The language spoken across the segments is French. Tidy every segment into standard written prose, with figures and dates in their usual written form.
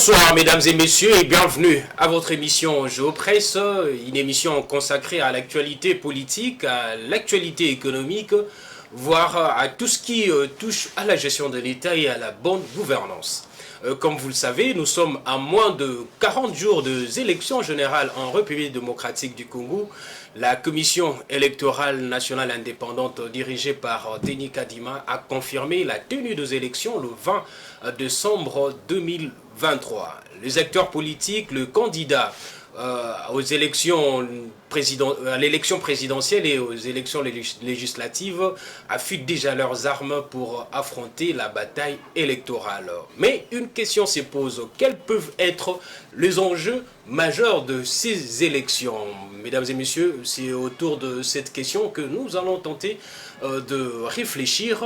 Bonsoir mesdames et messieurs et bienvenue à votre émission Géopresse, une émission consacrée à l'actualité politique, à l'actualité économique, voire à tout ce qui touche à la gestion de l'État et à la bonne gouvernance. Comme vous le savez, nous sommes à moins de 40 jours des élections générales en République démocratique du Congo. La commission électorale nationale indépendante dirigée par Denis Kadima a confirmé la tenue des élections le 20 décembre 2023. Les acteurs politiques, le candidat à l'élection présidentielle et aux élections législatives affûtent déjà leurs armes pour affronter la bataille électorale. Mais une question se pose, quels peuvent être les enjeux majeurs de ces élections? Mesdames et messieurs, c'est autour de cette question que nous allons tenter de réfléchir,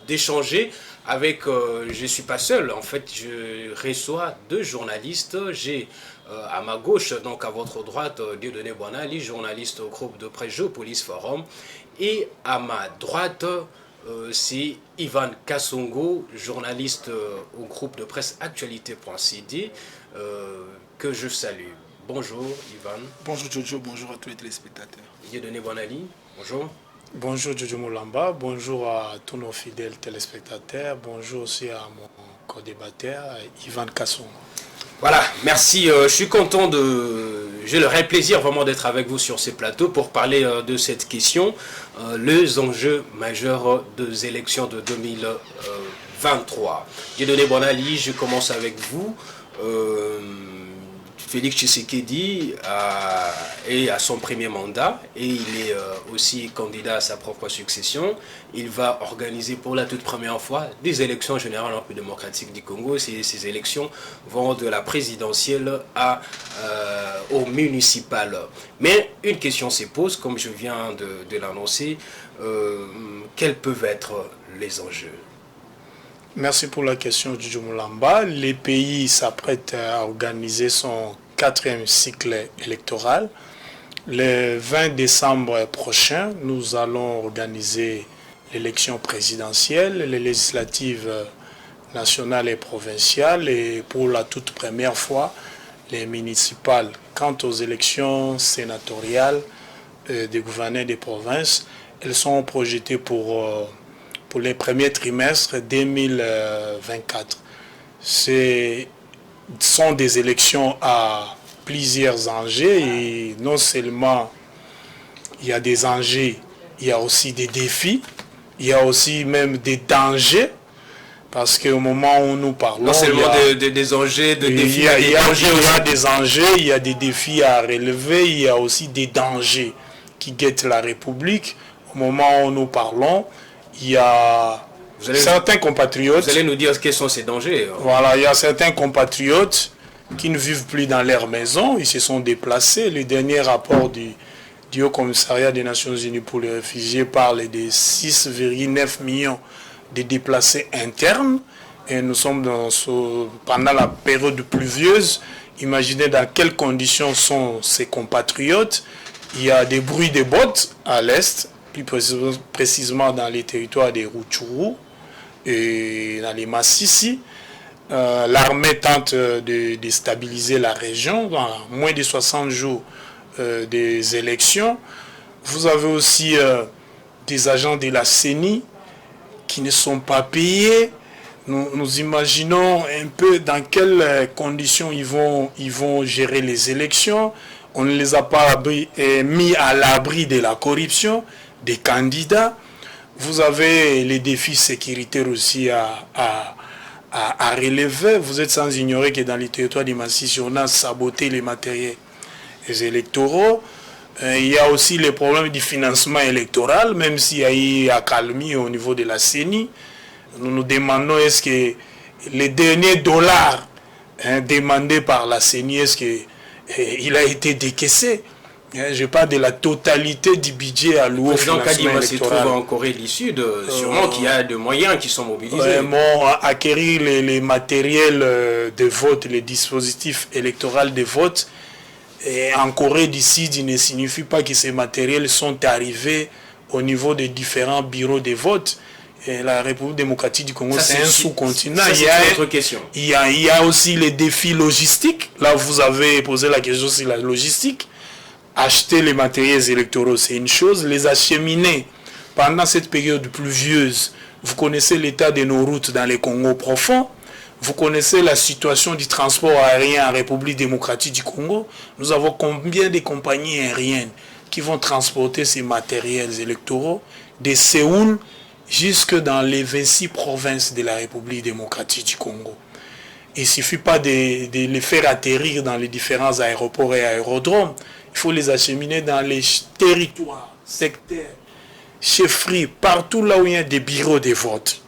d'échanger avec, je ne suis pas seul, en fait, je reçois deux journalistes. J'ai à ma gauche, donc à votre droite, Dieudonné Boanali, journaliste au groupe de presse Géopolis Forum. Et à ma droite, c'est Ivan Kassongo, journaliste au groupe de presse Actualité.cd, que je salue. Bonjour Ivan. Bonjour Jojo, bonjour à tous les téléspectateurs. Dieudonné Boanali, bonjour. Bonjour Jojo Moulamba, bonjour à tous nos fidèles téléspectateurs, bonjour aussi à mon co-débatteur Ivan Kassongo. Voilà, merci. Je suis content j'ai le réel plaisir vraiment d'être avec vous sur ces plateaux pour parler de cette question, les enjeux majeurs des élections de 2023. Dieudonné Boanali, je commence avec vous. Félix Tshisekedi est à son premier mandat et il est aussi candidat à sa propre succession. Il va organiser pour la toute première fois des élections générales en République démocratique du Congo. Ces élections vont de la présidentielle au municipal. Mais une question se pose, comme je viens de l'annoncer, quels peuvent être les enjeux? Merci pour la question, Jojo Moulamba. Les pays s'apprêtent à organiser son 4e cycle électoral. Le 20 décembre prochain, nous allons organiser l'élection présidentielle, les législatives nationales et provinciales et pour la toute première fois, les municipales. Quant aux élections sénatoriales des gouverneurs des provinces, elles sont projetées pour les premiers trimestres 2024. Ce sont des élections à plusieurs enjeux et non seulement il y a des enjeux, il y a aussi des défis, il y a aussi même des dangers parce qu'au moment où nous parlons... Non seulement des enjeux, des défis, il y a des enjeux, il y a des défis à relever, il y a aussi des dangers qui guettent la République. Au moment où nous parlons, il y a certains compatriotes... Vous allez nous dire quels sont ces dangers. Voilà, il y a certains compatriotes qui ne vivent plus dans leur maison, ils se sont déplacés. Le dernier rapport du Haut Commissariat des Nations Unies pour les réfugiés parle de 6,9 millions de déplacés internes. Et nous sommes pendant la période pluvieuse. Imaginez dans quelles conditions sont ces compatriotes. Il y a des bruits de bottes à l'est, plus précisément dans les territoires des Rutshuru et dans les Massissi. L'armée tente de déstabiliser la région dans moins de 60 jours des élections. Vous avez aussi des agents de la CENI qui ne sont pas payés. Nous imaginons un peu dans quelles conditions ils vont gérer les élections. On ne les a pas mis à l'abri de la corruption des candidats. Vous avez les défis sécuritaires aussi à relever. Vous êtes sans ignorer que dans les territoires du Massissi, on a saboté les matériels électoraux. Il y a aussi les problèmes du financement électoral, même s'il y a eu accalmie au niveau de la CENI. Nous nous demandons est-ce que les derniers dollars demandés par la CENI, est-ce qu'il a été décaissé? Je parle de la totalité du budget alloué au financement électoral. Le président Kadima se trouve en Corée du Sud, sûrement qu'il y a des moyens qui sont mobilisés. Vraiment, acquérir les matériels de vote, les dispositifs électoraux de vote, et en Corée du Sud, il ne signifie pas que ces matériels sont arrivés au niveau des différents bureaux de vote. Et la République démocratique du Congo, Ça, c'est un sous-continent. Ça, c'est une autre question. Il y a aussi les défis logistiques. Là, vous avez posé la question sur la logistique. Acheter les matériels électoraux, c'est une chose. Les acheminer pendant cette période pluvieuse. Vous connaissez l'état de nos routes dans les Congos profonds. Vous connaissez la situation du transport aérien en République démocratique du Congo. Nous avons combien de compagnies aériennes qui vont transporter ces matériels électoraux de Séoul jusque dans les 26 provinces de la République démocratique du Congo. Il ne suffit pas de les faire atterrir dans les différents aéroports et aérodromes. Il faut les acheminer dans les territoires, secteurs, chefferies, partout là où il y a des bureaux de vote.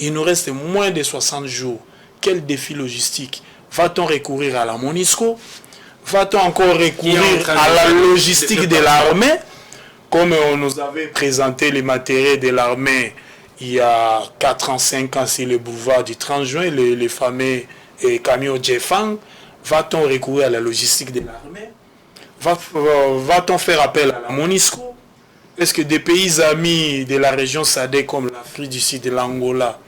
Il nous reste moins de 60 jours. Quel défi logistique? Va-t-on recourir à la MONUSCO? Va-t-on encore recourir à la logistique de l'armée? Comme on nous avait présenté les matériels de l'armée il y a 4 ans, 5 ans sur le boulevard du 30 juin, les fameux camions Jeffang, va-t-on recourir à la logistique de l'armée? Va-t-on faire appel à la MONUSCO? Est-ce que des pays amis de la région SADC comme l'Afrique du Sud et l'Angola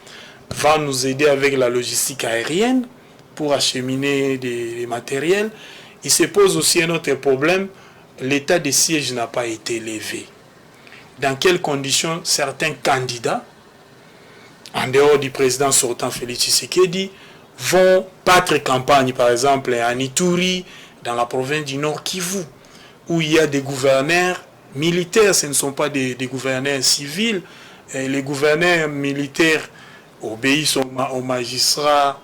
vont nous aider avec la logistique aérienne pour acheminer des matériels? Il se pose aussi un autre problème, l'état de siège n'a pas été levé. Dans quelles conditions certains candidats, en dehors du président sortant Félix Tshisekedi, vont battre campagne, par exemple en Ituri, dans la province du Nord Kivu, où il y a des gouverneurs militaires, ce ne sont pas des gouverneurs civils. Et les gouverneurs militaires obéissent aux magistrats,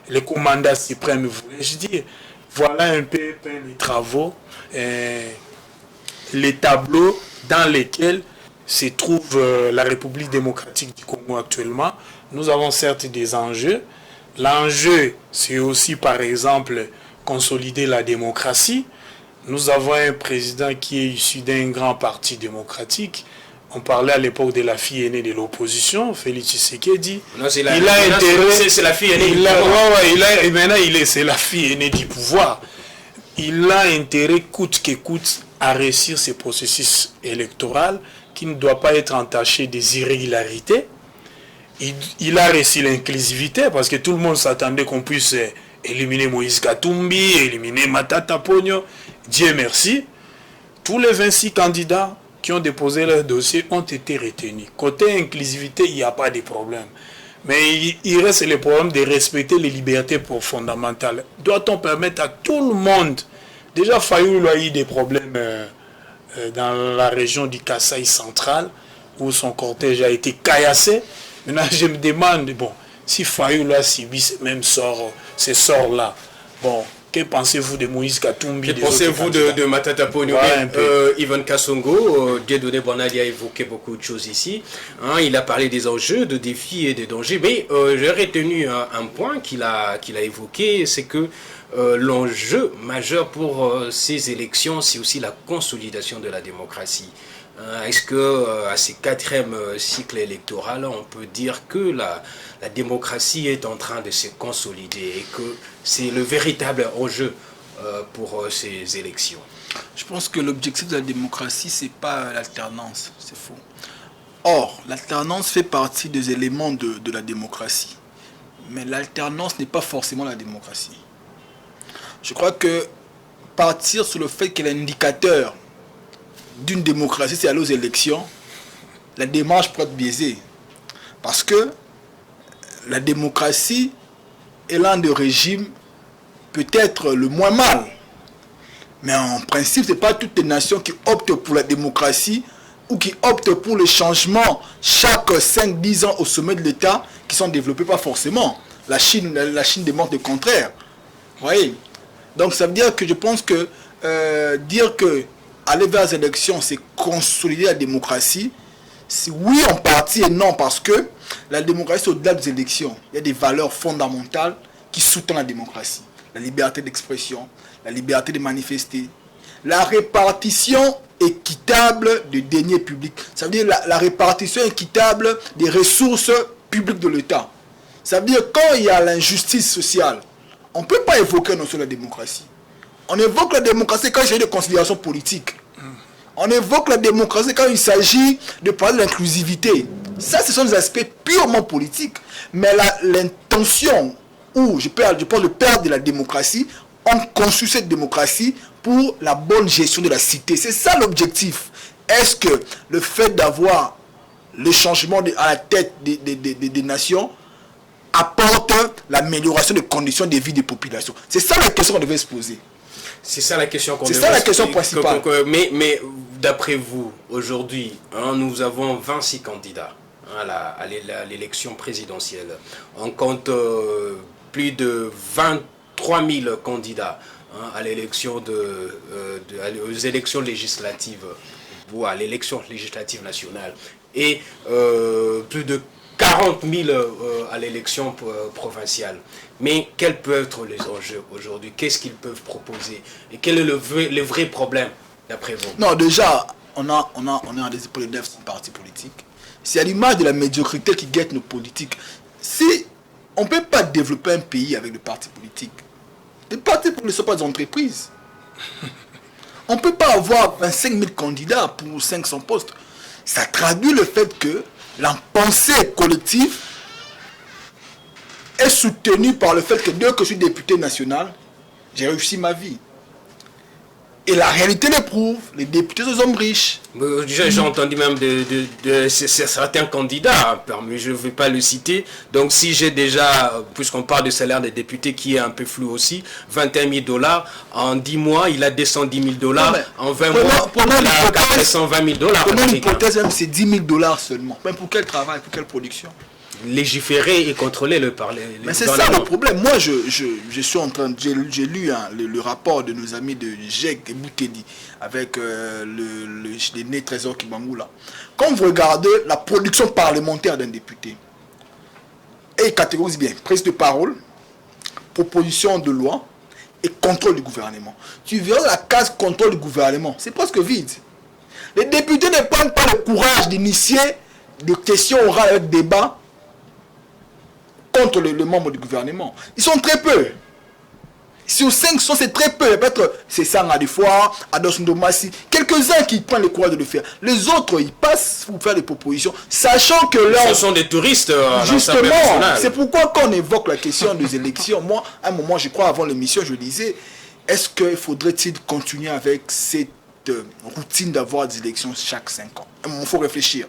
les commandants suprêmes, voulais-je dire. Voilà un peu les travaux, les tableaux dans lesquels se trouve la République démocratique du Congo actuellement. Nous avons certes des enjeux. L'enjeu, c'est aussi, par exemple, consolider la démocratie. Nous avons un président qui est issu d'un grand parti démocratique. On parlait à l'époque de la fille aînée de l'opposition, Félix Tshisekedi. C'est la fille aînée du pouvoir. Et maintenant, c'est la fille aînée du pouvoir. Il a intérêt, coûte que coûte, à réussir ce processus électoral qui ne doit pas être entaché des irrégularités. Il a réussi l'inclusivité parce que tout le monde s'attendait qu'on puisse éliminer Moïse Katumbi, éliminer Matata Ponyo. Dieu merci. Tous les 26 candidats qui ont déposé leur dossier ont été retenus. Côté inclusivité, il n'y a pas de problème. Mais il reste le problème de respecter les libertés fondamentales. Doit-on permettre à tout le monde? Déjà, Fayoulou a eu des problèmes dans la région du Kasaï central, où son cortège a été caillassé. Maintenant, je me demande, bon, si Fayoulou a subi ces sorts-là, bon, que pensez-vous de Moïse Katumbi? Que pensez-vous de Matata Ponyo? Ivan Kassongo, Dieudonné Bonadi a évoqué beaucoup de choses ici. Il a parlé des enjeux, de défis et des dangers. Mais j'ai retenu un point qu'il a évoqué, c'est que l'enjeu majeur pour ces élections, c'est aussi la consolidation de la démocratie. Est-ce que à ces 4e cycle électoral, on peut dire que la démocratie est en train de se consolider et que c'est le véritable enjeu pour ces élections? Je pense que l'objectif de la démocratie, c'est pas l'alternance, c'est faux. Or, l'alternance fait partie des éléments de la démocratie. Mais l'alternance n'est pas forcément la démocratie. Je crois que partir sur le fait que l'indicateur d'une démocratie, c'est aller aux élections, la démarche peut être biaisée. Parce que la démocratie est l'un des régimes peut-être le moins mal. Mais en principe, ce n'est pas toutes les nations qui optent pour la démocratie ou qui optent pour le changement chaque 5-10 ans au sommet de l'État qui sont développés, pas forcément. La Chine démontre le contraire. Vous voyez? Donc ça veut dire que je pense que dire que aller vers les élections, c'est consolider la démocratie. Oui, en partie et non, parce que la démocratie, au-delà des élections, il y a des valeurs fondamentales qui soutiennent la démocratie. La liberté d'expression, la liberté de manifester, la répartition équitable des deniers publics. Ça veut dire la répartition équitable des ressources publiques de l'État. Ça veut dire quand il y a l'injustice sociale, on ne peut pas évoquer la notion de la démocratie. On évoque la démocratie quand il s'agit de considérations politiques. On évoque la démocratie quand il s'agit de parler de l'inclusivité. Ça, ce sont des aspects purement politiques. Mais l'intention, où je parle de perdre de la démocratie, on conçut cette démocratie pour la bonne gestion de la cité. C'est ça l'objectif. Est-ce que le fait d'avoir le changement à la tête des nations apporte l'amélioration des conditions de vie des populations? C'est ça la question qu'on devait se poser. C'est ça la question qu'on C'est ça la question principale. Mais d'après vous, aujourd'hui, nous avons 26 candidats à l'élection présidentielle. On compte plus de 23 000 candidats à l'élection aux élections législatives ou à l'élection législative nationale et plus de 40 000 à l'élection provinciale. Mais quels peuvent être les enjeux aujourd'hui? Qu'est-ce qu'ils peuvent proposer? Et quel est le vrai problème d'après vous? Non, déjà, on est en des épaules de 9 partis politiques. C'est à l'image de la médiocrité qui guette nos politiques. Si on ne peut pas développer un pays avec des partis politiques, les partis politiques ne sont pas des entreprises. On ne peut pas avoir 25 000 candidats pour 500 postes. Ça traduit le fait que la pensée collective est soutenue par le fait que dès que je suis député national, j'ai réussi ma vie. Et la réalité le prouve, les députés sont des hommes riches. J'ai entendu même de certains candidats, mais je ne vais pas le citer. Donc si j'ai déjà, puisqu'on parle du salaire des députés qui est un peu flou aussi, 21 000 $, en 10 mois, il a descendu 10 000 $, en 20 mois, il a 420 000 $. Prenons l'hypothèse même, c'est 10 000 $ seulement. Même pour quel travail, pour quelle production? Légiférer et contrôler le parler. Mais c'est ça le problème. Moi, je suis en train, j'ai lu le rapport de nos amis de GEC et Boutedi avec l'aîné Trésor Kimangula. Quand vous regardez la production parlementaire d'un député, et il catégorise bien prise de parole, proposition de loi et contrôle du gouvernement. Tu verras la case contrôle du gouvernement, c'est presque vide. Les députés ne prennent pas le courage d'initier des questions orales avec débat contre le membre du gouvernement. Ils sont très peu. Sur 500, c'est très peu. Peut-être c'est ça à des fois, Ados Ndomassi, quelques-uns qui prennent le courage de le faire. Les autres, ils passent pour faire des propositions, sachant que là... Ce sont des touristes à justement, c'est pourquoi quand on évoque la question des élections, moi, à un moment, je crois, avant l'émission, je disais, est-ce qu'il faudrait-il continuer avec cette routine d'avoir des élections chaque 5 ans? Il faut réfléchir.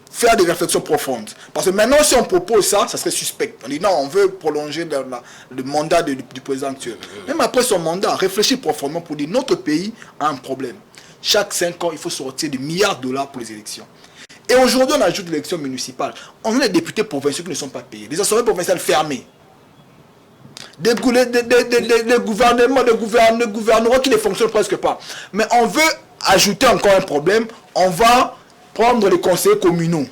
Faire des réflexions profondes. Parce que maintenant, si on propose ça, ça serait suspect. On dit non, on veut prolonger le mandat du président actuel. Même après son mandat, réfléchir profondément pour dire notre pays a un problème. Chaque 5 ans, il faut sortir des milliards de $ pour les élections. Et aujourd'hui, on ajoute l'élection municipale. On a des députés provinciaux qui ne sont pas payés. Des assemblées provinciales fermées. Des gouvernements qui ne fonctionnent presque pas. Mais on veut ajouter encore un problème. On va prendre les conseillers communaux.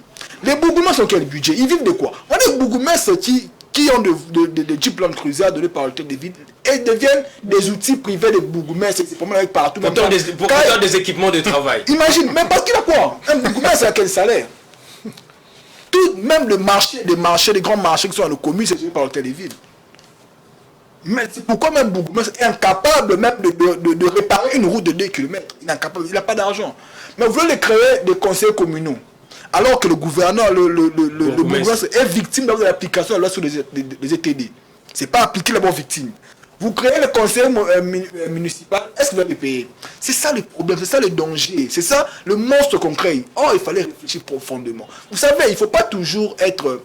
Les bourgmestres ont quel budget? Ils vivent de quoi? On a des bourgmestres qui ont des Jeep Land Cruiser donnés par l'hôtel de ville et deviennent des outils privés des bourgmestres. C'est pour moi avec partout. Pourtant des équipements de travail. Imagine, même parce qu'il a quoi? Un bourgmestre a quel salaire? Même les grands marchés qui sont dans nos communes, c'est géré par l'hôtel de ville. Mais c'est pourquoi même bourgmestre est incapable même de réparer une route de 2 km. Il n'a pas d'argent. Mais vous voulez créer des conseils communaux. Alors que le gouverneur, le bourgmestre est victime de l'application de la loi sur les ETD. Ce n'est pas appliqué la bonne victime. Vous créez le conseil municipal, est-ce que vous allez payer? C'est ça le problème, c'est ça le danger, c'est ça le monstre qu'on crée. Oh, il fallait réfléchir profondément. Vous savez, il ne faut pas toujours être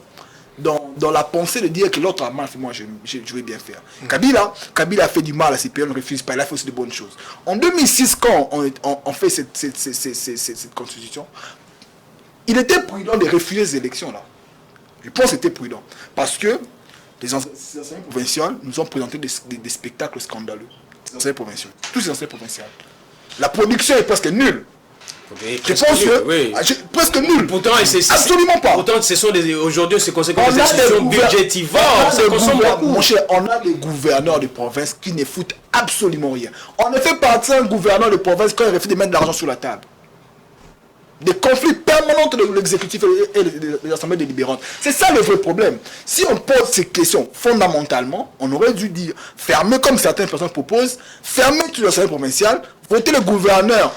dans la pensée de dire que l'autre a mal fait, moi je vais bien faire. Kabila a fait du mal à ses pays, on ne refuse pas, il a fait aussi de bonnes choses. En 2006, quand on fait cette constitution, il était prudent de refuser ces élections-là. Je pense que c'était prudent. Parce que les enseignants provinciaux nous ont présenté des spectacles scandaleux. Les enseignants provinciaux. Tous les enseignants provinciaux. La production est presque nulle. Je pense que presque nul. Pourtant, absolument pas. Pourtant, aujourd'hui, c'est conséquences des institutions budgétivores. Mon cher, on a des gouverneurs de province qui ne foutent absolument rien. On ne fait partie d'un gouverneur de province quand il refuse de mettre de l'argent sur la table. Des conflits permanents entre l'exécutif et les assemblées délibérantes. C'est ça le vrai problème. Si on pose ces questions fondamentalement, on aurait dû dire fermer comme certaines personnes proposent, fermer toutes les assemblées provinciales, voter le gouverneur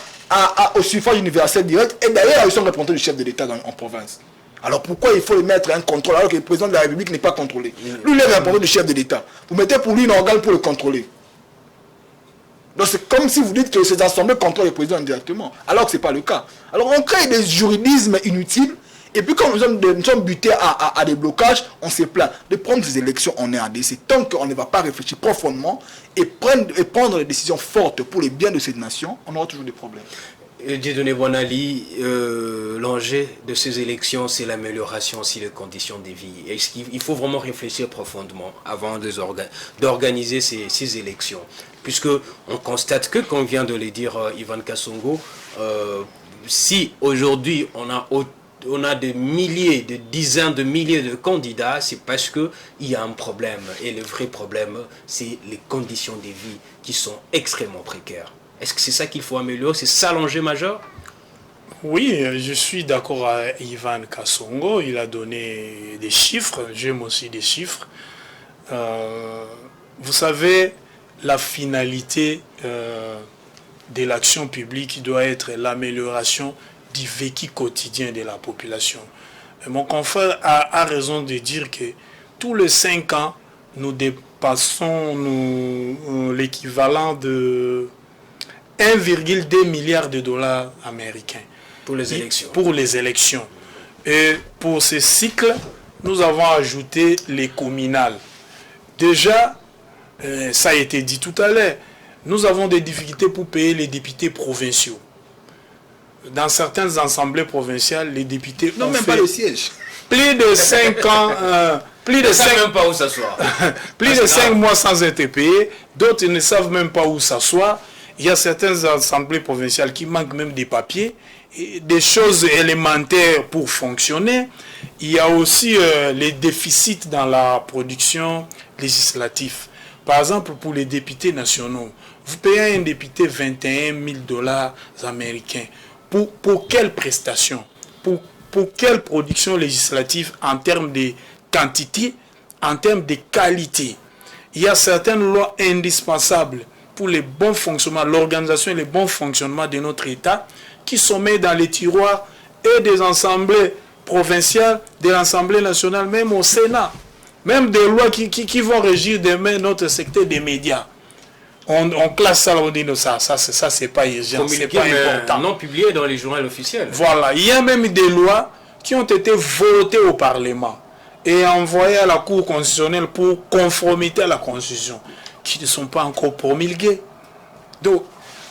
au suffrage universel direct, et d'ailleurs ils sont représentés du chef de l'État en province. Alors pourquoi il faut mettre un contrôle alors que le président de la République n'est pas contrôlé? Lui, il est représentant du chef de l'État. Vous mettez pour lui un organe pour le contrôler. Donc c'est comme si vous dites que ces assemblées contrôlent le président indirectement, alors que ce n'est pas le cas. Alors on crée des juridismes inutiles, et puis quand nous sommes butés à des blocages, on se plaint. De prendre ces élections en RDC, tant qu'on ne va pas réfléchir profondément et prendre des décisions fortes pour les biens de cette nation, on aura toujours des problèmes. Dieudonné Boinali, l'enjeu de ces élections, c'est l'amélioration aussi des conditions de vie. Est-ce qu'il faut vraiment réfléchir profondément avant d'organiser ces élections? Puisque on constate que, comme vient de le dire Ivan Kassongo, si aujourd'hui on a des milliers, des dizaines de milliers de candidats, c'est parce qu'il y a un problème. Et le vrai problème, c'est les conditions de vie qui sont extrêmement précaires. Est-ce que c'est ça qu'il faut améliorer? C'est ça l'enjeu majeur? Oui, je suis d'accord avec Ivan Kassongo. Il a donné des chiffres. J'aime aussi des chiffres. Vous savez, la finalité de l'action publique doit être l'amélioration du vécu quotidien de la population. Mon confrère a raison de dire que tous les 5 ans, nous dépassons l'équivalent de 1,2 milliard de dollars américains. Pour les élections. Pour les élections. Et pour ce cycle, nous avons ajouté les communales. Déjà, ça a été dit tout à l'heure, nous avons des difficultés pour payer les députés provinciaux. Dans certaines assemblées provinciales, les députés non, ont même fait pas le siège. Plus de 5 ans, plus de 5 même pas où s'asseoir. Plus de 5 mois sans être payés, d'autres ne savent même pas où s'asseoir. Il y a certaines assemblées provinciales qui manquent même des papiers, et des choses élémentaires pour fonctionner. Il y a aussi les déficits dans la production législative. Par exemple, pour les députés nationaux, vous payez un député 21 000 dollars américains. Pour quelle prestation? Pour quelle production législative en termes de quantité, en termes de qualité? Il y a certaines lois indispensables pour le bon fonctionnement, l'organisation et le bon fonctionnement de notre État qui sont mis dans les tiroirs et des assemblées provinciales, de l'Assemblée nationale, même au Sénat. Même des lois qui vont régir demain notre secteur des médias. On classe ça, on dit non, ça c'est pas urgent, c'est pas important. Non publié dans les journaux officiels. Voilà, il y a même des lois qui ont été votées au Parlement et envoyées à la Cour constitutionnelle pour conformité à la Constitution, qui ne sont pas encore promulguées. Donc,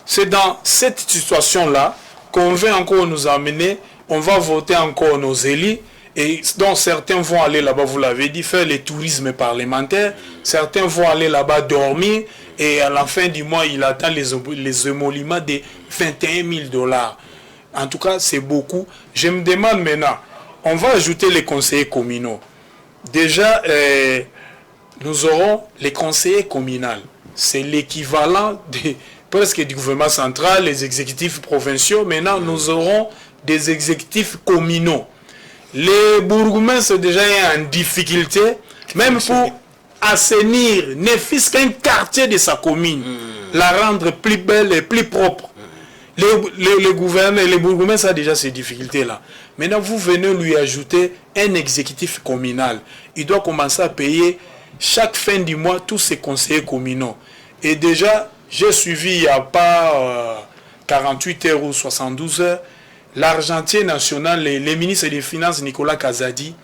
c'est dans cette situation-là qu'on veut encore nous amener, on va voter encore nos élus, et donc certains vont aller là-bas, vous l'avez dit, faire le tourisme parlementaire, certains vont aller là-bas dormir, et à la fin du mois, il attend les émoluments de 21 000 dollars. En tout cas, c'est beaucoup. Je me demande maintenant, on va ajouter les conseillers communaux. Déjà, nous aurons les conseillers communaux. C'est l'équivalent presque du gouvernement central, les exécutifs provinciaux. Maintenant, nous aurons des exécutifs communaux. Les bourgmestres déjà en difficulté, même pour assainir, ne fût-ce qu'un quartier de sa commune, la rendre plus belle et plus propre. Les gouverneurs, les bourgmestres ont déjà ces difficultés-là. Maintenant, vous venez lui ajouter un exécutif communal. Il doit commencer à payer chaque fin du mois tous ses conseillers communaux. Et déjà, j'ai suivi il n'y a pas 48 heures ou 72 heures, l'argentier national, le ministre des Finances, Nicolas Kazadi,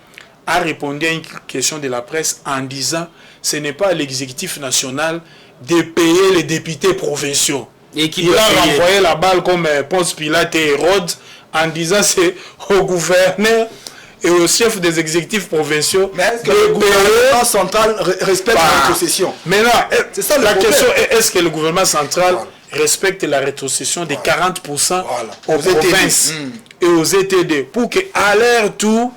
a répondu à une question de la presse en disant ce n'est pas l'exécutif national de payer les députés provinciaux. Et il a renvoyé la balle comme Ponce Pilate et Hérode en disant c'est au gouverneur et au chef des exécutifs provinciaux. Mais est-ce que le gouvernement central respecte la rétrocession? Maintenant, c'est ça la question, est-ce que le gouvernement central respecte la rétrocession de 40% aux provinces et aux ETD pour qu'à leur tour,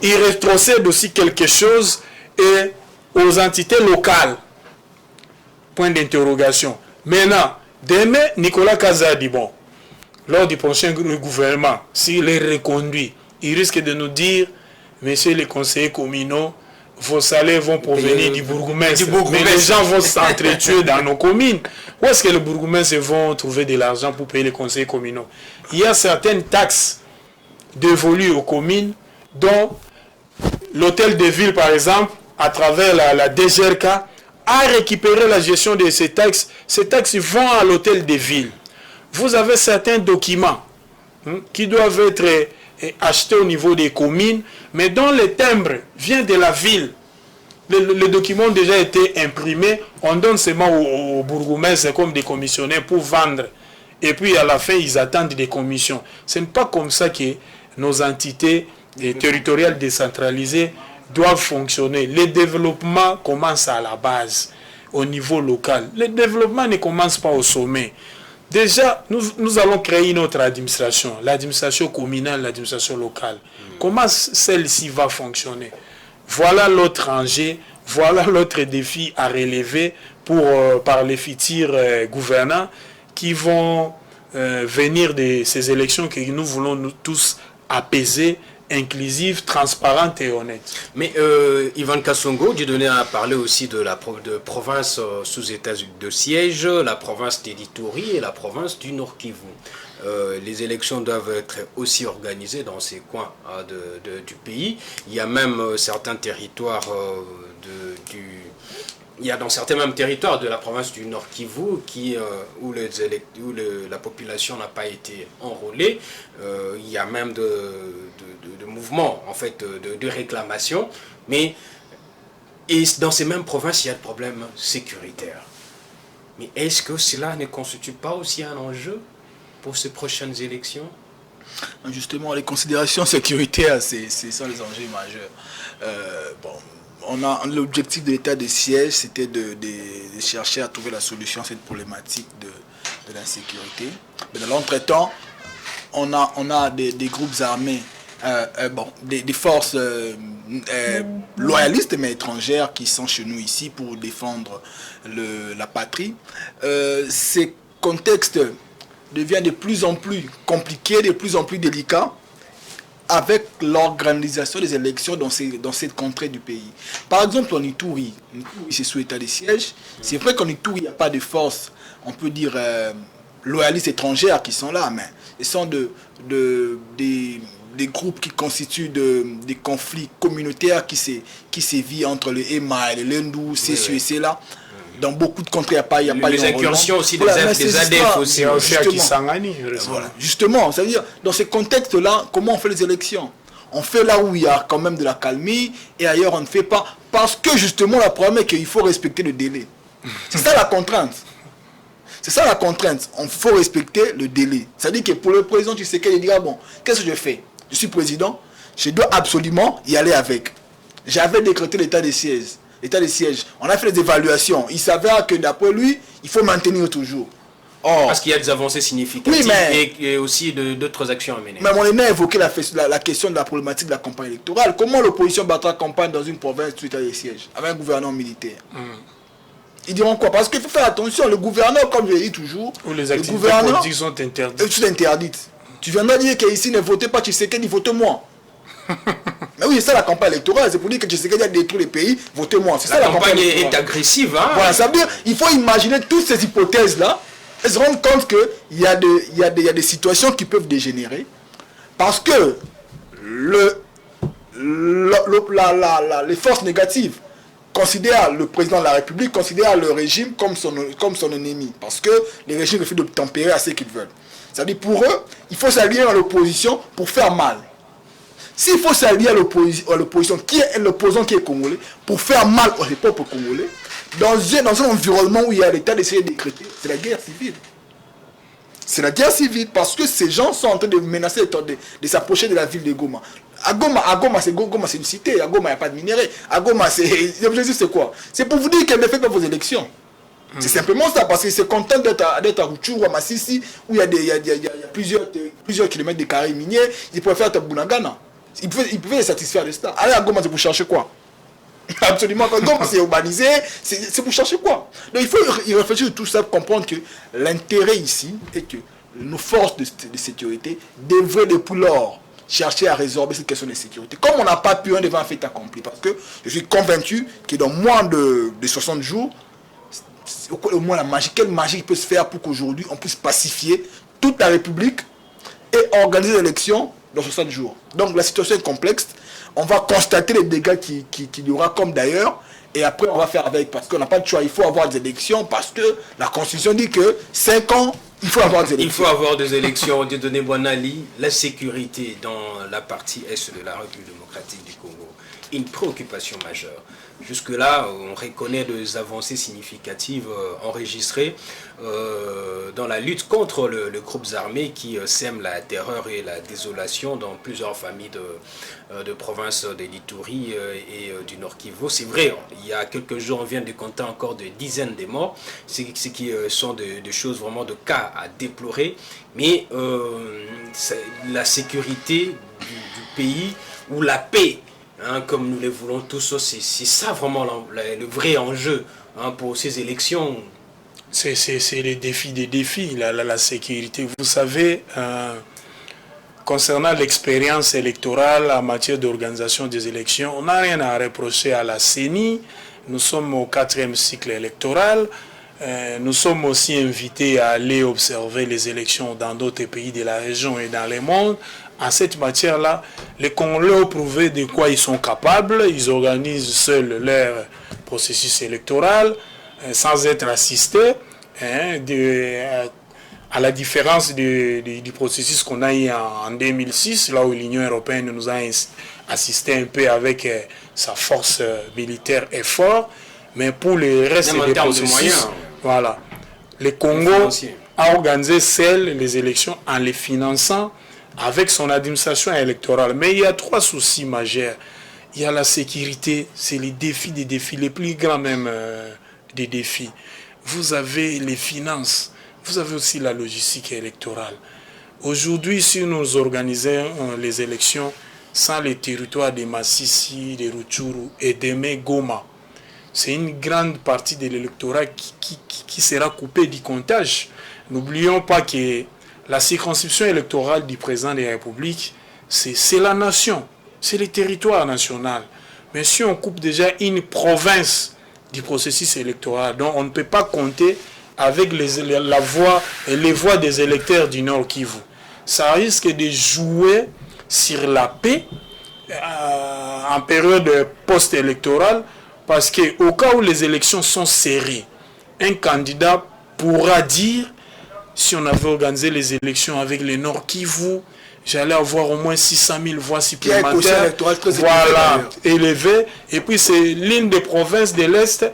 ils rétrocèdent aussi quelque chose et aux entités locales? Point d'interrogation. Maintenant, demain, Nicolas Kazadi, bon, lors du prochain gouvernement, s'il est reconduit, il risque de nous dire, messieurs les conseillers communaux, vos salaires vont provenir du bourgmestre. Mais les gens vont s'entretuer dans nos communes. Où est-ce que les bourgmestres vont trouver de l'argent pour payer les conseillers communaux? Il y a certaines taxes dévolues aux communes, dont l'hôtel de ville, par exemple, à travers la DGRK, a récupéré la gestion de ces taxes. Ces taxes vont à l'hôtel de ville. Vous avez certains documents qui doivent être achetés au niveau des communes, mais dont le timbre vient de la ville. Les documents ont déjà été imprimés, on donne seulement aux bourgmestres comme des commissionnaires pour vendre. Et puis à la fin, ils attendent des commissions. Ce n'est pas comme ça que nos entités territoriales décentralisées doivent fonctionner. Le développement commence à la base, au niveau local. Le développement ne commence pas au sommet. Déjà, nous allons créer une autre administration, l'administration communale, l'administration locale. Comment celle-ci va fonctionner? Voilà l'autre enjeu, voilà l'autre défi à relever par les futurs gouvernants qui vont venir de ces élections que nous voulons nous tous apaiser, inclusive, transparente et honnête. Mais Ivan Kassongo, Dieudonné a parlé aussi de la province sous état de siège, la province d'Ituri et la province du Nord Kivu. Les élections doivent être aussi organisées dans ces coins du pays. Il y a même certains territoires il y a dans certains mêmes territoires de la province du Nord Kivu où la population n'a pas été enrôlée. Il y a même de mouvements, en fait, de réclamations. Et dans ces mêmes provinces, il y a des problèmes sécuritaires. Mais est-ce que cela ne constitue pas aussi un enjeu pour ces prochaines élections? Justement, les considérations sécuritaires, c'est ça les enjeux majeurs. L'objectif de l'état de siège, c'était de chercher à trouver la solution à cette problématique de l'insécurité. Mais dans l'entretemps, on a des groupes armés, des forces loyalistes mais étrangères qui sont chez nous ici pour défendre la patrie. Ces contextes devient de plus en plus compliqué, de plus en plus délicat avec l'organisation des élections dans cette contrée du pays. Par exemple, en Ituri c'est sous état de siège. C'est vrai qu'en Ituri, il n'y a pas de forces, on peut dire, loyalistes étrangères qui sont là, mais ce sont des groupes qui constituent des conflits communautaires qui sévit entre le EMA et le Lendu, c'est là. Dans beaucoup de contrées, il n'y a pas les incursions aussi des ADF aussi. Voilà. Justement, c'est-à-dire, dans ce contexte-là, comment on fait les élections? On fait là où il y a quand même de la calmie, et ailleurs on ne fait pas, parce que justement, le problème est qu'il faut respecter le délai. C'est ça la contrainte. C'est ça la contrainte. On faut respecter le délai. C'est-à-dire que pour le président, tu sais qu'il dira, bon, qu'est-ce que je fais? Je suis président, je dois absolument y aller avec. J'avais décrété l'état de siège. L'état de siège. On a fait des évaluations. Il s'avère que d'après lui, il faut maintenir toujours. Or, parce qu'il y a des avancées significatives, oui, et aussi d'autres actions à mener. Mais on a évoqué la question de la problématique de la campagne électorale. Comment l'opposition battra campagne dans une province sous état de siège avec un gouvernement militaire? Ils diront quoi? Parce qu'il faut faire attention. Le gouverneur, comme je l'ai dit toujours, où les activités politiques sont interdites. Sont interdites. Tu viendras dire qu'ici ne votez pas Tshisekedi, votez-moi. Mais oui, c'est ça la campagne électorale. C'est pour dire que Tshisekedi a détruit les pays, votez-moi. La campagne est agressive. Hein? Voilà, ça veut dire il faut imaginer toutes ces hypothèses-là et se rendre compte qu'il y a des situations qui peuvent dégénérer parce que les forces négatives considèrent le président de la République, considèrent le régime comme son ennemi parce que les régimes refusent de tempérer à ce qu'ils veulent. C'est-à-dire pour eux, il faut s'allier à l'opposition pour faire mal. S'il faut s'allier à l'opposition, qui est l'opposant qui est congolais, pour faire mal aux propres congolais, dans un environnement où il y a l'état d'essayer de décréter, c'est la guerre civile. C'est la guerre civile parce que ces gens sont en train de menacer de s'approcher de la ville de Goma. À Goma, c'est une cité. À Goma, il n'y a pas de minerais. À Goma, l'objectif, c'est quoi? C'est pour vous dire qu'elle ne fait pas vos élections. C'est simplement ça, parce qu'ils se contentent d'être à Rutshuru ou à Massissi, où il y a plusieurs kilomètres de carrés miniers. Ils pourraient faire Bunagana. Ils pouvaient les satisfaire de ça. Allez à Goma, c'est pour chercher quoi? Absolument. Quand Goma c'est urbanisé, c'est pour chercher quoi? Donc il faut y réfléchir tout ça, comprendre que l'intérêt ici est que nos forces de sécurité devraient depuis lors chercher à résorber cette question de sécurité. Comme on n'a pas pu, un devant un fait accompli. Parce que je suis convaincu que dans moins de 60 jours, au moins quelle magie peut se faire pour qu'aujourd'hui on puisse pacifier toute la République et organiser l'élection dans 60 jours. Donc la situation est complexe. On va constater les dégâts qu'il y aura comme d'ailleurs. Et après, on va faire avec. Parce qu'on n'a pas de choix. Il faut avoir des élections parce que la Constitution dit que 5 ans, il faut avoir des élections. Il faut avoir des élections. Dieudonné Boinali, la sécurité dans la partie est de la République démocratique du Congo, une préoccupation majeure. Jusque-là, on reconnaît des avancées significatives enregistrées dans la lutte contre le groupe armé qui sème la terreur et la désolation dans plusieurs familles de provinces de l'Ituri et du Nord Kivu. C'est vrai, il y a quelques jours, on vient de compter encore des dizaines de morts, ce qui sont des choses vraiment de cas à déplorer, mais la sécurité du pays ou la paix, hein, comme nous le voulons tous, c'est ça vraiment le vrai enjeu pour ces élections. C'est les défis des défis, la sécurité. Vous savez, concernant l'expérience électorale en matière d'organisation des élections, on n'a rien à reprocher à la CENI. Nous sommes au 4e cycle électoral. Nous sommes aussi invités à aller observer les élections dans d'autres pays de la région et dans le monde. En cette matière-là, les Congolais ont prouvé de quoi ils sont capables. Ils organisent seuls leur processus électoral sans être assistés. À la différence du processus qu'on a eu en 2006, là où l'Union européenne nous a assisté un peu avec sa force militaire et fort. Mais pour le reste des processus, voilà, le Congo a organisé seul les élections en les finançant avec son administration électorale. Mais il y a 3 soucis majeurs. Il y a la sécurité, c'est les défis des défis, les plus grands même des défis. Vous avez les finances, vous avez aussi la logistique électorale. Aujourd'hui, si nous organisons les élections sans les territoires de Massissi, de Rutshuru et de Goma, c'est une grande partie de l'électorat qui sera coupée du comptage. N'oublions pas que la circonscription électorale du président de la République, c'est la nation, c'est le territoire national. Mais si on coupe déjà une province du processus électoral, donc on ne peut pas compter avec la voix et les voix des électeurs du Nord Kivu. Ça risque de jouer sur la paix en période post-électorale, parce qu'au cas où les élections sont serrées, un candidat pourra dire: si on avait organisé les élections avec les Nord Kivu, j'allais avoir au moins 600 000 voix supplémentaires, voilà, élevées. Et puis c'est l'une des provinces de l'Est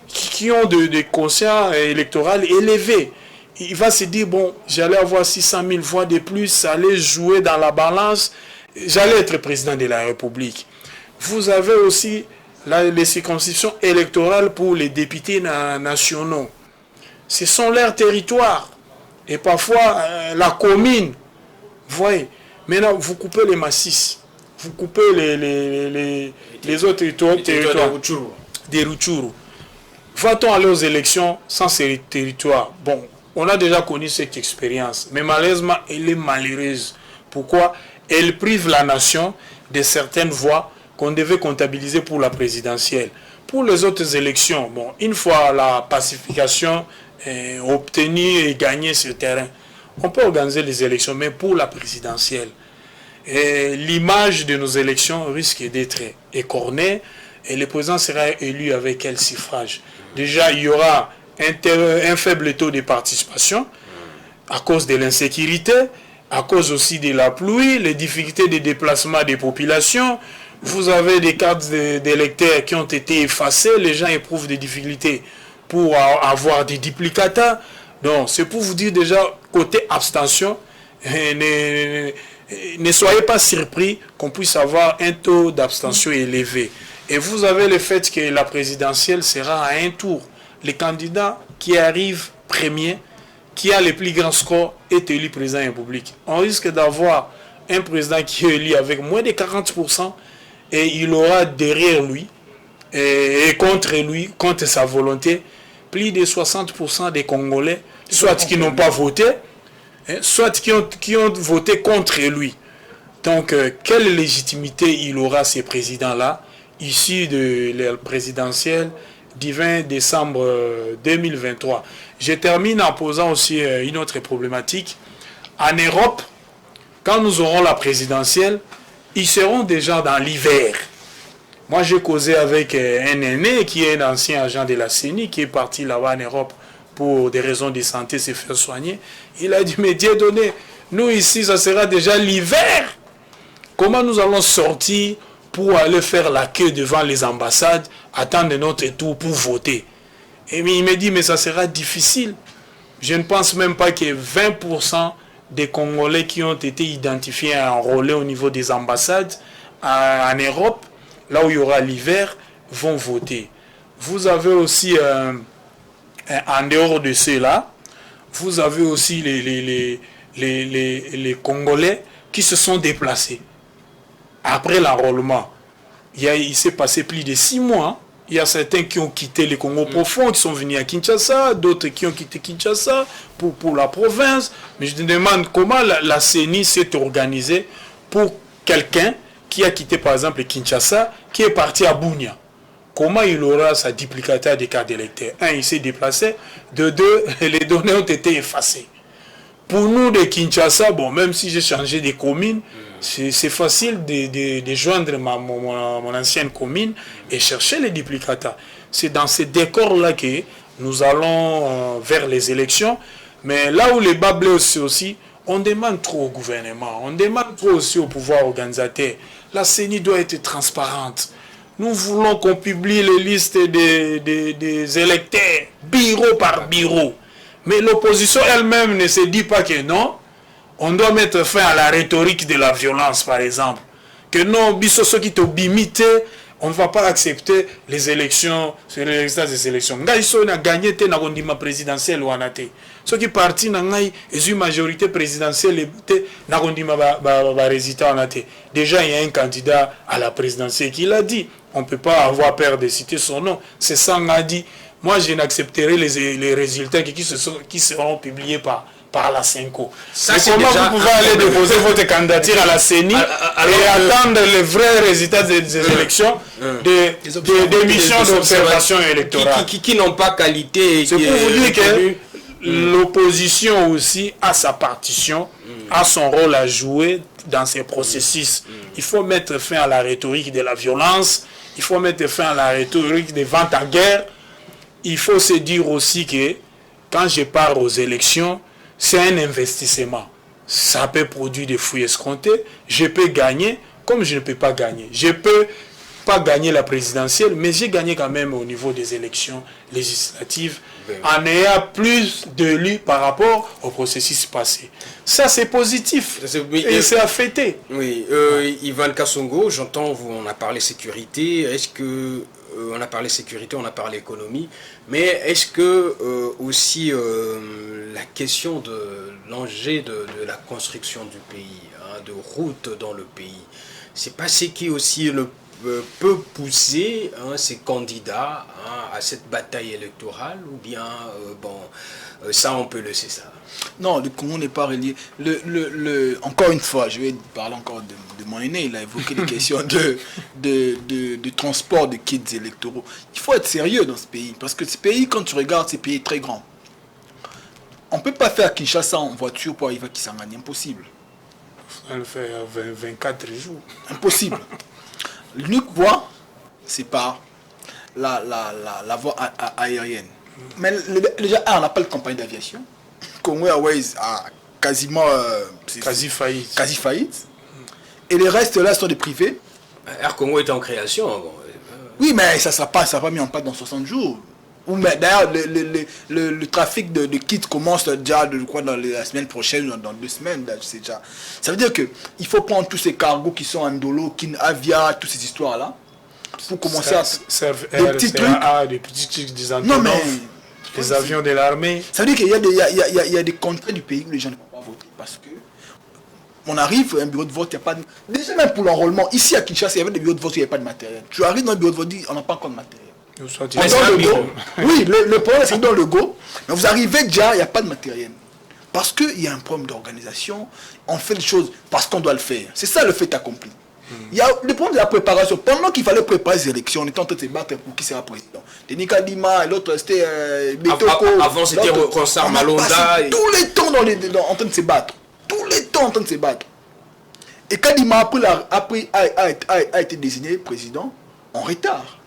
qui ont des quotients électoraux élevés. Il va se dire: bon, j'allais avoir 600 000 voix de plus, ça allait jouer dans la balance, j'allais être président de la République. Vous avez aussi les circonscriptions électorales pour les députés nationaux. Ce sont leurs territoires. Et parfois, la commune, vous voyez, maintenant vous coupez les Massis, vous coupez les autres territoires des Rutshuru. Va-t-on aller aux élections sans ces territoires? Bon, on a déjà connu cette expérience, mais malheureusement, elle est malheureuse. Pourquoi? Elle prive la nation de certaines voix qu'on devait comptabiliser pour la présidentielle. Pour les autres élections, bon, une fois la pacification obtenue et gagnée sur le terrain, on peut organiser les élections, mais pour la présidentielle, l'image de nos élections risque d'être écornée et le président sera élu avec quel suffrage? Déjà, il y aura un faible taux de participation à cause de l'insécurité, à cause aussi de la pluie, les difficultés de déplacement des populations. Vous avez des cartes d'électeurs qui ont été effacées, les gens éprouvent des difficultés pour avoir des duplicata. Donc, c'est pour vous dire déjà, côté abstention, ne soyez pas surpris qu'on puisse avoir un taux d'abstention élevé. Et vous avez le fait que la présidentielle sera à un tour. Le candidat qui arrive premier, qui a les plus grands scores, est élu président de la République. On risque d'avoir un président qui est élu avec moins de 40%, et il aura derrière lui, et contre lui, contre sa volonté, plus de 60% des Congolais, soit qui n'ont pas voté, soit qui ont voté contre lui. Donc, quelle légitimité il aura, ces présidents-là, issus de la présidentielle du 20 décembre 2023. Je termine en posant aussi une autre problématique. En Europe, quand nous aurons la présidentielle, ils seront déjà dans l'hiver. Moi, j'ai causé avec un aîné qui est un ancien agent de la CENI, qui est parti là-bas en Europe pour des raisons de santé, se faire soigner. Il a dit, mais Dieu donné, nous ici, ça sera déjà l'hiver. Comment nous allons sortir pour aller faire la queue devant les ambassades, attendre notre tour pour voter? Et il me dit, mais ça sera difficile. Je ne pense même pas que 20% des Congolais qui ont été identifiés et enrôlés au niveau des ambassades en Europe, là où il y aura l'hiver, vont voter. Vous avez aussi, en dehors de cela, vous avez aussi les Congolais qui se sont déplacés. Après l'enrôlement, il s'est passé plus de 6 mois. Il y a certains qui ont quitté les Congo profonds, qui sont venus à Kinshasa, d'autres qui ont quitté Kinshasa pour la province. Mais je me demande comment la CENI s'est organisée pour quelqu'un qui a quitté par exemple Kinshasa, qui est parti à Bunia. Comment il aura sa duplicata des cartes d'électeurs? Un, il s'est déplacé. De deux, les données ont été effacées. Pour nous de Kinshasa, bon, même si j'ai changé de commune, c'est facile de joindre mon ancienne commune et chercher les duplicata. C'est dans ce décor-là que nous allons vers les élections. Mais là où les bas blessent aussi, on demande trop au gouvernement, on demande trop aussi au pouvoir organisateur. La CENI doit être transparente. Nous voulons qu'on publie les listes des électeurs, bureau par bureau. Mais l'opposition elle-même ne se dit pas que non. On doit mettre fin à la rhétorique de la violence, par exemple. Que non, bisoso qui te bimite, on ne va pas accepter les élections, c'est les résultats des élections. Ngaïso n'a gagné na kondima présidentielle ou anate. Ceux qui partent na ngai, ils une majorité présidentielle na kondima ba résultat anate. Déjà il y a un candidat à la présidentielle qui l'a dit. On ne peut pas avoir peur de citer son nom. C'est ça qu'on a dit. Moi je n'accepterai les résultats qui seront publiés par la CENCO. Mais comment vous pouvez aller déposer votre candidature à la CENI et attendre les vrais résultats des élections, des missions d'observation électorale qui n'ont pas qualité? C'est pour vous dire que l'opposition aussi a sa partition, a son rôle à jouer dans ces processus. Il faut mettre fin à la rhétorique de la violence, il faut mettre fin à la rhétorique des ventes à guerre. Il faut se dire aussi que quand je pars aux élections, c'est un investissement. Ça peut produire des fruits escomptés. Je peux gagner comme je ne peux pas gagner. Je ne peux pas gagner la présidentielle, mais j'ai gagné quand même au niveau des élections législatives en ayant plus d'élus par rapport au processus passé. Ça, c'est positif. Et c'est à fêter. Oui, Ivan Kassongo, j'entends, on a parlé sécurité. Est-ce que on a parlé sécurité, on a parlé économie, mais est-ce que aussi la question de l'enjeu de la construction du pays, hein, de routes dans le pays, c'est pas ce qui aussi peut pousser ces candidats à cette bataille électorale, ou bien ça on peut laisser ça? Non, le Congo n'est pas relié. Encore une fois, je vais parler encore de mon aîné, il a évoqué les questions de transport de kits électoraux. Il faut être sérieux dans ce pays, parce que ce pays, quand tu regardes, ce pays est très grand. On ne peut pas faire Kinshasa en voiture pour arriver à Kisangani, impossible. On le fait 24 jours. Impossible. L'unique voie, c'est par la voie aérienne. Mais déjà, on n'a pas de compagnie d'aviation. Congo Airways a quasiment quasi faillite. Et les restes là sont des privés. Air Congo est en création. Bon. Oui, mais ça ne sera pas mis en place dans 60 jours. D'ailleurs, le trafic de kits commence déjà dans la semaine prochaine ou dans 2 semaines. Là, déjà. Ça veut dire qu'il faut prendre tous ces cargos qui sont en Ndolo, Avia, toutes ces histoires-là, pour commencer à... Des petits trucs, des Antonov, non, mais... les avions de l'armée. Ça veut dire qu'il y a des contrées du pays où les gens ne peuvent pas voter. Parce que on arrive à un bureau de vote, il n'y a pas de... Déjà même pour l'enrôlement, ici à Kinshasa, il y avait des bureaux de vote où il n'y avait pas de matériel. Tu arrives dans le bureau de vote, on n'a pas encore de matériel. Oui, le problème c'est dans le go, mais vous arrivez déjà, il n'y a pas de matériel. Parce qu'il y a un problème d'organisation, on fait les choses parce qu'on doit le faire. C'est ça le fait accompli. Il y a le problème de la préparation. Pendant qu'il fallait préparer les élections, on était en train de se battre pour qui sera président. Denis Kadima, l'autre c'était Betoko. Avant c'était Ronsard Malonda. Tous les temps en train de se battre. Tous les temps en train de se battre. Et Kadima a été désigné président en retard.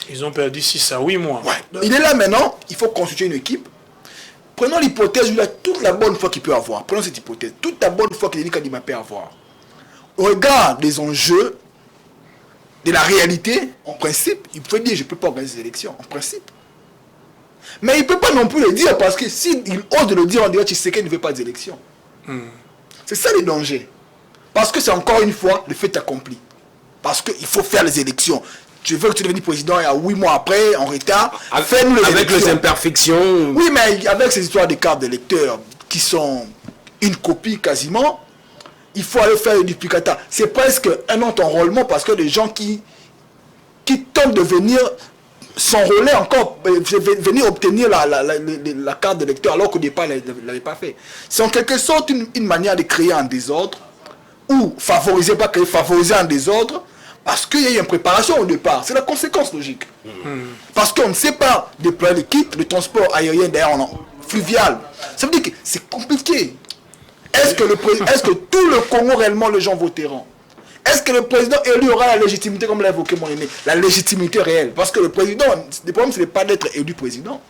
Ils ont perdu 6 à 8 mois. Ouais. Il est là maintenant, il faut constituer une équipe. Prenons l'hypothèse où il a toute la bonne foi qu'il peut avoir. Prenons cette hypothèse. Toute la bonne foi que Kadima peut avoir. Au regard des enjeux, de la réalité, en principe, il peut dire je ne peux pas organiser des élections. En principe. Mais il ne peut pas non plus le dire parce que s'il ose de le dire, on dirait que Tshisekedi ne veut pas d'élections. C'est ça le danger. Parce que c'est encore une fois le fait accompli. Parce qu'il faut faire les élections. Tu veux que tu deviennes président et à 8 mois après, en retard, fais-nous les avec élections. les imperfections. Oui, mais avec ces histoires de cartes d'électeurs qui sont une copie quasiment, il faut aller faire le duplicata. C'est presque un autre enrôlement parce que les gens qui tentent de venir s'enrôler encore, venir obtenir la carte d'électeur alors qu'au départ, ils ne l'avaient pas fait. C'est en quelque sorte une manière de créer un désordre ou favoriser, pas créer, favoriser un désordre parce qu'il y a eu une préparation au départ. C'est la conséquence logique. Parce qu'on ne sait pas déployer les kits, le transport aérien d'ailleurs fluvial. Ça veut dire que c'est compliqué. Est-ce que tout le Congo réellement les gens voteront? Est-ce que le président élu aura la légitimité comme l'a évoqué mon aîné? La légitimité réelle. Parce que le président, le problème ce n'est pas d'être élu président.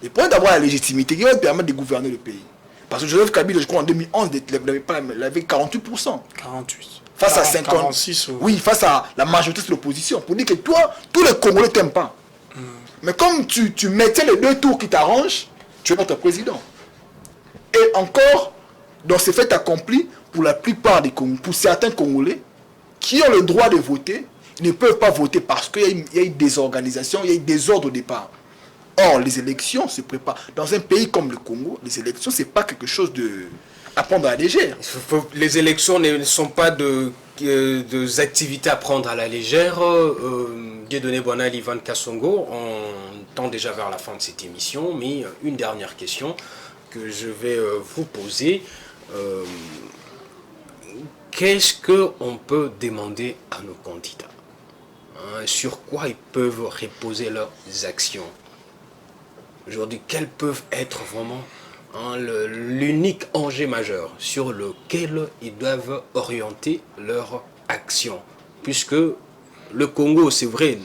Le problème d'avoir la légitimité qui va permettre de gouverner le pays. Parce que Joseph Kabila, je crois en 2011, il avait 48%. 48. Face à 50. 46. Oui, face à la majorité de l'opposition. Pour dire que toi, tous les Congolais ne t'aiment pas. Mais comme tu mettais les deux tours qui t'arrangent, tu es notre président. Et encore, dans ces faits accomplis, pour la plupart des Congolais, pour certains Congolais, qui ont le droit de voter, ils ne peuvent pas voter parce qu'il y a eu des organisations, il y a eu des ordres au départ. Or, les élections se préparent. Dans un pays comme le Congo, les élections, ce n'est pas quelque chose à prendre à la légère. Les élections ne sont pas des activités à prendre à la légère. Dieudonné Bonal, Ivan Kassongo, on tend déjà vers la fin de cette émission, mais une dernière question que je vais vous poser. Qu'est-ce qu'on peut demander à nos candidats? Sur quoi ils peuvent reposer leurs actions? Aujourd'hui, quels peuvent être vraiment l'unique enjeu majeur sur lequel ils doivent orienter leur action? Puisque le Congo, c'est vrai,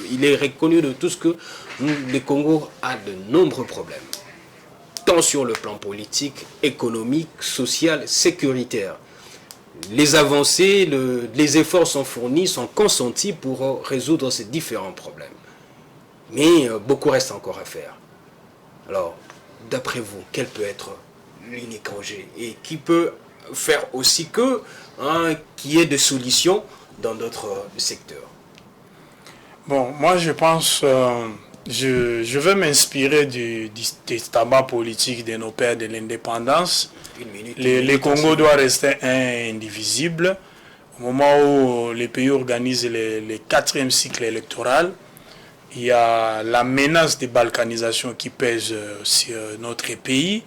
il est reconnu de tous que le Congo a de nombreux problèmes, tant sur le plan politique, économique, social, sécuritaire. Les avancées, les efforts sont fournis, sont consentis pour résoudre ces différents problèmes. Mais beaucoup reste encore à faire. Alors, d'après vous, quel peut être l'unique enjeu et qui peut faire aussi qu'il y ait des solutions dans d'autres secteurs? Bon, moi je pense, je vais m'inspirer du testament politique de nos pères de l'indépendance. Le Congo doit rester indivisible. Au moment où les pays organisent le 4e cycle électoral, il y a la menace de balkanisation qui pèse sur notre pays.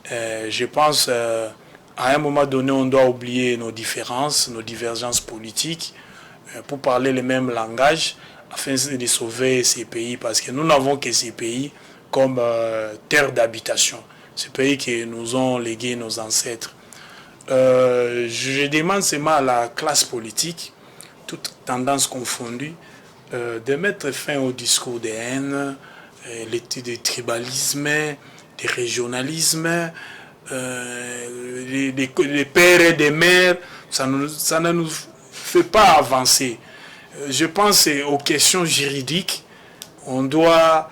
Je pense à un moment donné, on doit oublier nos différences, nos divergences politiques pour parler le même langage afin de sauver ces pays parce que nous n'avons que ces pays comme terre d'habitation. Ces pays que nous ont légué nos ancêtres. Je demande seulement à la classe politique, toutes tendances confondues, de mettre fin au discours de haine, du tribalisme, du régionalisme, des pères et des mères. Ça ne nous fait pas avancer. Je pense aux questions juridiques. On doit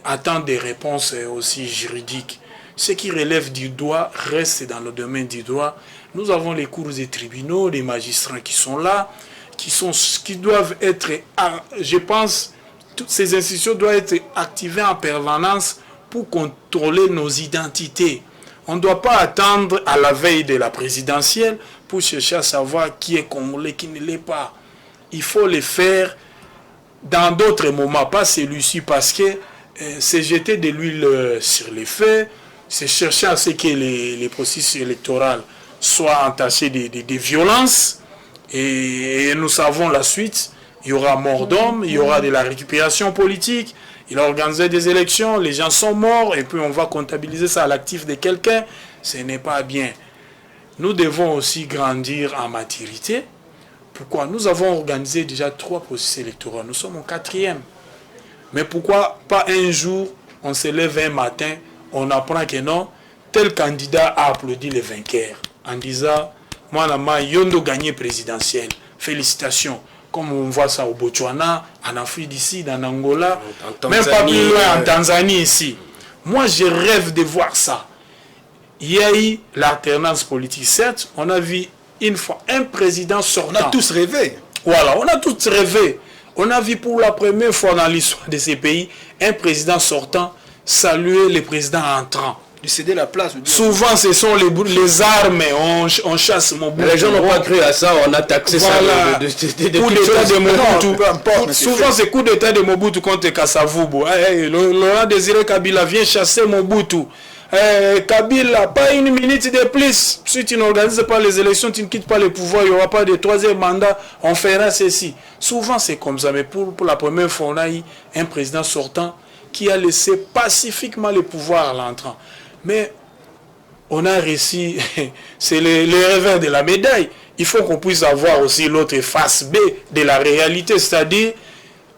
attendre des réponses aussi juridiques. Ce qui relève du droit reste dans le domaine du droit. Nous avons les cours et tribunaux, les magistrats qui sont là, qui doivent être, je pense, toutes ces institutions doivent être activées en permanence pour contrôler nos identités. On ne doit pas attendre à la veille de la présidentielle pour chercher à savoir qui est congolais, qui ne l'est pas. Il faut le faire dans d'autres moments, pas celui-ci, parce que c'est jeter de l'huile sur les feux, c'est chercher à ce que les processus électoraux soient entachés de violences. Et nous savons la suite, il y aura mort d'homme, il y aura de la récupération politique, il a organisé des élections, les gens sont morts, et puis on va comptabiliser ça à l'actif de quelqu'un, ce n'est pas bien. nous devons aussi grandir en maturité. Pourquoi? Nous avons organisé déjà 3 processus électoraux. Nous sommes au 4e. Mais pourquoi pas un jour, on se lève un matin, on apprend que non, tel candidat a applaudi les vainqueurs en disant, moi, Yondo gagné présidentiel. Félicitations. Comme on voit ça au Botswana, en Afrique d'ici, en Angola, même pas plus loin, en Tanzanie ici. Moi, je rêve de voir ça. Il y a eu l'alternance politique. Certes, on a vu une fois un président sortant. On a tous rêvé. Voilà, on a tous rêvé. On a vu pour la première fois dans l'histoire de ces pays, un président sortant saluer le président entrant. De céder la place. Souvent, ce sont les armes, on chasse Mobutu. Les gens n'ont pas cru à ça, on a taxé voilà. Ça de coup d'état de Mobutu. Souvent, Souvent, c'est coup d'état de Mobutu contre Kassavubu. Laurent Désiré Kabila vient chasser Mobutu. Kabila, pas une minute de plus. Si tu n'organises pas les élections, tu ne quittes pas le pouvoir, il n'y aura pas de 3e mandat, on fera ceci. Souvent, c'est comme ça. Mais pour la première fois, on a eu un président sortant qui a laissé pacifiquement le pouvoir à l'entrant. Mais on a réussi, c'est le revers de la médaille. Il faut qu'on puisse avoir aussi l'autre face B de la réalité, c'est-à-dire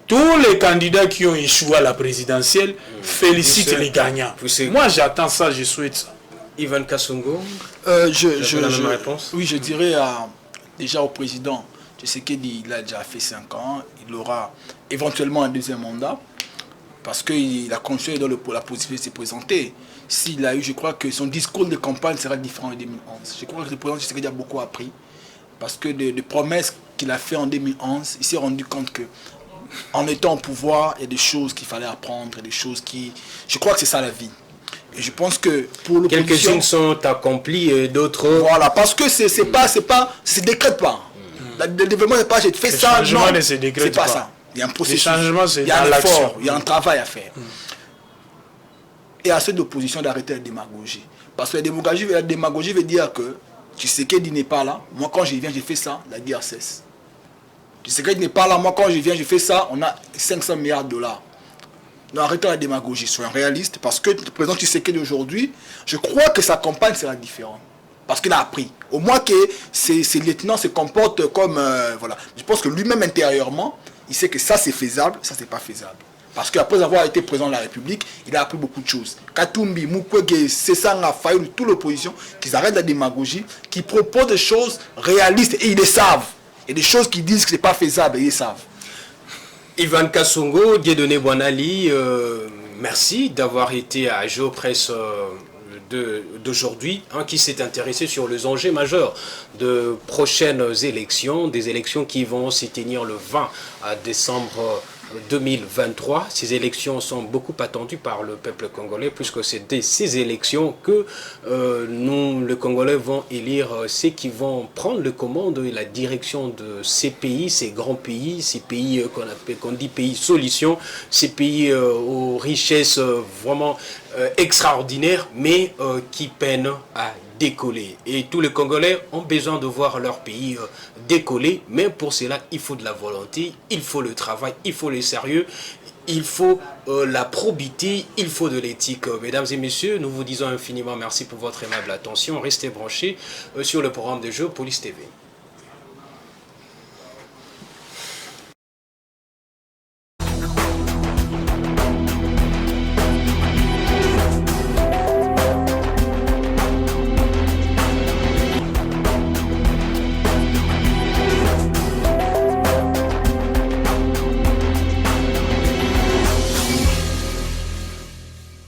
tous les candidats qui ont échoué à la présidentielle félicitent les gagnants. Moi, j'attends ça, je souhaite ça. Ivan Kasongo, la même réponse. Oui, je dirais déjà au président, je sais qu'il a déjà fait 5 ans, il aura éventuellement un 2e mandat, parce qu'il a conçu dans la possibilité de se présenter. S'il a eu, je crois que son discours de campagne sera différent en 2011. Je crois que le président Tshisekedi a beaucoup appris, parce que des promesses qu'il a fait en 2011, il s'est rendu compte que en étant au pouvoir, il y a des choses qu'il fallait apprendre, des choses qui... Je crois que c'est ça la vie. Et je pense que pour l'opposition... Quelques-unes sont accomplies et d'autres... Voilà, parce que c'est décrète pas. Le développement n'est pas j'ai fait ça, non, c'est pas ça. Il y a un processus, il y a un effort, il y a un travail à faire. Et à ceux d'opposition d'arrêter la démagogie. Parce que la démagogie veut dire que Tshisekedi n'est pas là, moi quand je viens, j'ai fait ça, la guerre cesse. Tshisekedi n'est pas là, moi quand je viens, je fais ça, on a 500 milliards de dollars. Donc arrêtons la démagogie, soyons réalistes, parce que le président Tshisekedi aujourd'hui, je crois que sa campagne sera différente. Parce qu'il a appris. Au moins que ses lieutenants se comportent comme... voilà. Je pense que lui-même intérieurement, il sait que ça c'est faisable, ça c'est pas faisable. Parce qu'après avoir été président de la République, il a appris beaucoup de choses. Katumbi, Mukwege, Sessanga, Fayoul, toute l'opposition, qu'ils arrêtent la démagogie, qu'ils proposent des choses réalistes et ils les savent. Et des choses qui disent que ce n'est pas faisable et ils savent. Ivan Kasongo, Dieudonné Boinali, merci d'avoir été à Géopresse d'aujourd'hui, qui s'est intéressé sur les enjeux majeurs de prochaines élections, des élections qui vont se tenir le 20 décembre 2023. Ces élections sont beaucoup attendues par le peuple congolais, puisque c'est de ces élections que nous, les Congolais, vont élire ceux qui vont prendre le commande et la direction de ces pays, ces grands pays, ces pays qu'on dit pays solutions, ces pays aux richesses vraiment extraordinaires, mais qui peinent à décoller. Et tous les Congolais ont besoin de voir leur pays décoller, mais pour cela, il faut de la volonté, il faut le travail, il faut le sérieux, il faut la probité, il faut de l'éthique. Mesdames et messieurs, nous vous disons infiniment merci pour votre aimable attention. Restez branchés sur le programme de Géopolis TV.